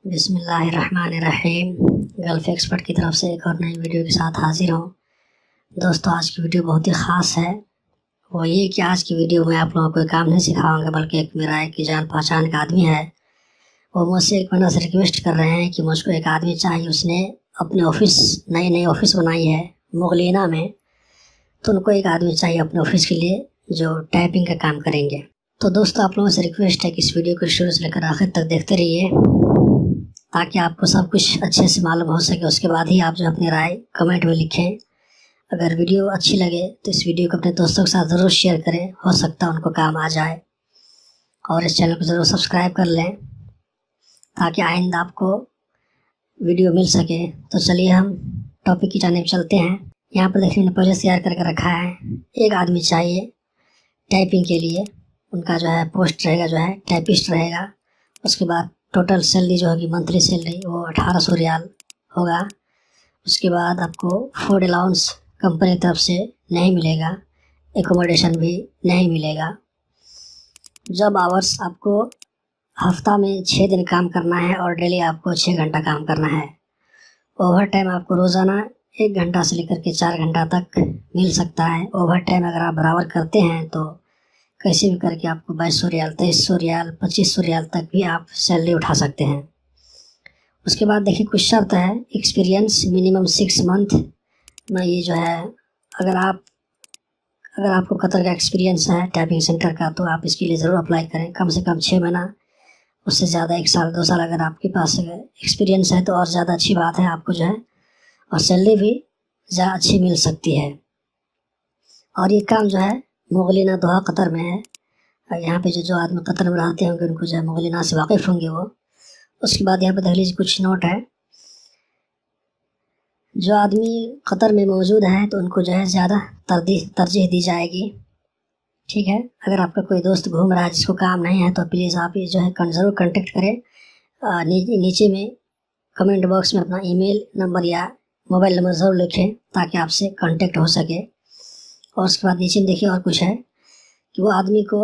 बिस्मिल्लाहिर्रहमानिर्रहीम। Gulf expert की तरफ से एक और नई वीडियो के साथ हाज़िर हूँ। दोस्तों, आज की वीडियो बहुत ही ख़ास है। वो ये कि आज की वीडियो में आप लोगों को कोई काम नहीं सिखाऊंगा, बल्कि एक मेरा एक जान पहचान का आदमी है। वो मुझसे एक महीना से रिक्वेस्ट कर रहे हैं कि मुझको एक आदमी चाहिए। उसने अपने ऑफ़िस नई ऑफ़िस बनाई है मुगलिना में, तो उनको एक आदमी चाहिए अपने ऑफ़िस के लिए जो टाइपिंग का काम करेंगे। तो दोस्तों, आप लोगों से रिक्वेस्ट है कि इस वीडियो को शुरू से लेकर आखिर तक देखते रहिए, ताकि आपको सब कुछ अच्छे से मालूम हो सके। उसके बाद ही आप जो अपनी राय कमेंट में लिखें। अगर वीडियो अच्छी लगे तो इस वीडियो को अपने दोस्तों के साथ ज़रूर शेयर करें, हो सकता है उनको काम आ जाए। और इस चैनल को ज़रूर सब्सक्राइब कर लें, ताकि आइंदा आपको वीडियो मिल सके। तो चलिए हम टॉपिक की जानिब चलते हैं। यहाँ पर देखिए, मैंने पहले तैयार करके रखा है। एक आदमी चाहिए टाइपिंग के लिए। उनका जो है पोस्ट रहेगा, जो है टाइपिस्ट रहेगा। उसके बाद टोटल सैलरी जो होगी, मंथली सैलरी, वो 1800 रियाल होगा। उसके बाद आपको फूड अलाउंस कंपनी की तरफ से नहीं मिलेगा, एकोमोडेशन भी नहीं मिलेगा। जॉब आवर्स आपको हफ्ता में 6 दिन काम करना है और डेली आपको 6 घंटा काम करना है। ओवर टाइम आपको रोज़ाना 1 घंटा से लेकर के 4 घंटा तक मिल सकता है। ओवर टाइम अगर आप बराबर करते हैं तो कैसे भी करके आपको 2200 रियाल, 2300 रियाल, 2500 रियाल तक भी आप सैलरी उठा सकते हैं। उसके बाद देखिए, कुछ शर्त है। एक्सपीरियंस मिनिमम 6 मंथ में, ये जो है अगर आपको कतर का एक्सपीरियंस है टाइपिंग सेंटर का, तो आप इसके लिए ज़रूर अप्लाई करें। कम से कम 6 महीना, उससे ज़्यादा 1 साल 2 साल अगर आपके पास एक्सपीरियंस है तो और ज़्यादा अच्छी बात है। आपको जो है और सैलरी भी ज़्यादा अच्छी मिल सकती है। और ये काम जो है मुगलिना दोहा कतर में है। और यहाँ पे जो आदमी कतर में रहते होंगे उनको जो है मुगलिना से वाकिफ़ होंगे वो। उसके बाद यहाँ पे देख लीजिए, कुछ नोट है। जो आदमी कतर में मौजूद है तो उनको जो है ज़्यादा तरजीह दी जाएगी। ठीक है। अगर आपका कोई दोस्त घूम रहा है जिसको काम नहीं है, तो प्लीज़ आप ये जो है ज़रूर कॉन्टेक्ट करें। नीचे में कमेंट बॉक्स में अपना ईमेल नंबर या मोबाइल नंबर ज़रूर लिखें, ताकि आपसे कांटेक्ट हो सके। और उसके बाद नीचे में देखिए और कुछ है कि वो आदमी को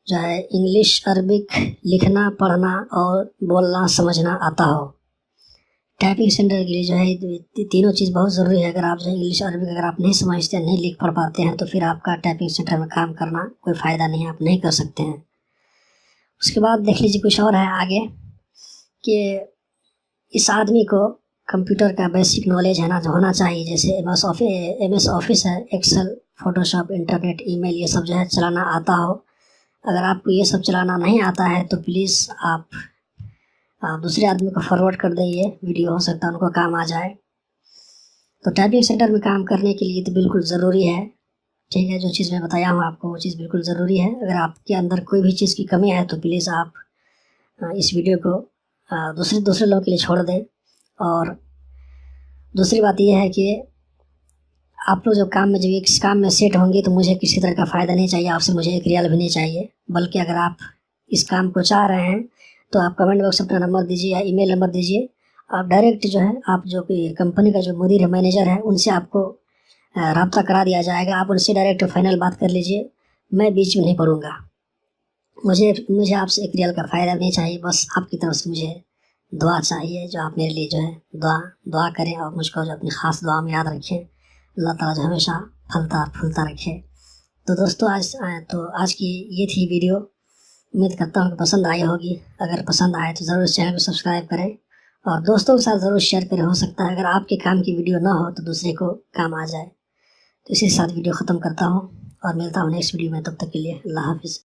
जो है इंग्लिश, अरबिक लिखना, पढ़ना और बोलना समझना आता हो। टाइपिंग सेंटर के लिए जो है तीनों चीज़ बहुत ज़रूरी है। अगर आप जो है इंग्लिश, अरबिक अगर आप नहीं समझते, नहीं लिख पढ़ पाते हैं, तो फिर आपका टाइपिंग सेंटर में काम करना कोई फ़ायदा नहीं है, आप नहीं कर सकते हैं। उसके बाद देख लीजिए, कुछ और है आगे कि इस आदमी को कंप्यूटर का बेसिक नॉलेज है ना जो होना चाहिए। जैसे MS ऑफिस है, एक्सेल, फोटोशॉप, इंटरनेट, ईमेल, ये सब जो है चलाना आता हो। अगर आपको ये सब चलाना नहीं आता है तो प्लीज़ आप दूसरे आदमी को फॉरवर्ड कर दें। वीडियो हो सकता है उनको काम आ जाए। तो टाइपिंग सेंटर में काम करने के लिए तो बिल्कुल ज़रूरी है। ठीक है, जो चीज़ मैं बताया हूँ आपको, वो चीज़ बिल्कुल ज़रूरी है। अगर आपके अंदर कोई भी चीज़ की कमी है तो प्लीज़ आप इस वीडियो को दूसरे लोगों के लिए छोड़ दें। और दूसरी बात यह है कि आप लोग जब इस काम में सेट होंगे तो मुझे किसी तरह का फ़ायदा नहीं चाहिए, आपसे मुझे 1 रियाल भी नहीं चाहिए। बल्कि अगर आप इस काम को चाह रहे हैं तो आप कमेंट बॉक्स में अपना नंबर दीजिए या ईमेल नंबर दीजिए। आप डायरेक्ट जो है, आप जो कि कंपनी का जो मुदीर है, मैनेजर है, उनसे आपको रब्ता करा दिया जाएगा। आप उनसे डायरेक्ट फाइनल बात कर लीजिए। मैं बीच में नहीं पड़ूँगा। मुझे आपसे 1 रियाल का फ़ायदा नहीं चाहिए। बस आपकी तरफ से मुझे दुआ चाहिए, जो आप मेरे लिए जो है दुआ करें और मुझको जो अपनी ख़ास दुआ में याद रखें। अल्लाह ताला जो हमेशा फलता फूलता रखे। तो दोस्तों, आज की ये थी वीडियो। उम्मीद करता हूँ कि पसंद आई होगी। अगर पसंद आए तो ज़रूर चैनल को सब्सक्राइब करें और दोस्तों के साथ ज़रूर शेयर करें। हो सकता है अगर आपके काम की वीडियो ना हो तो दूसरे को काम आ जाए। तो इसी के साथ वीडियो ख़त्म करता हूँ और मिलता हूँ नेक्स्ट वीडियो में। तब तक के लिए अल्लाह हाफ़िज़।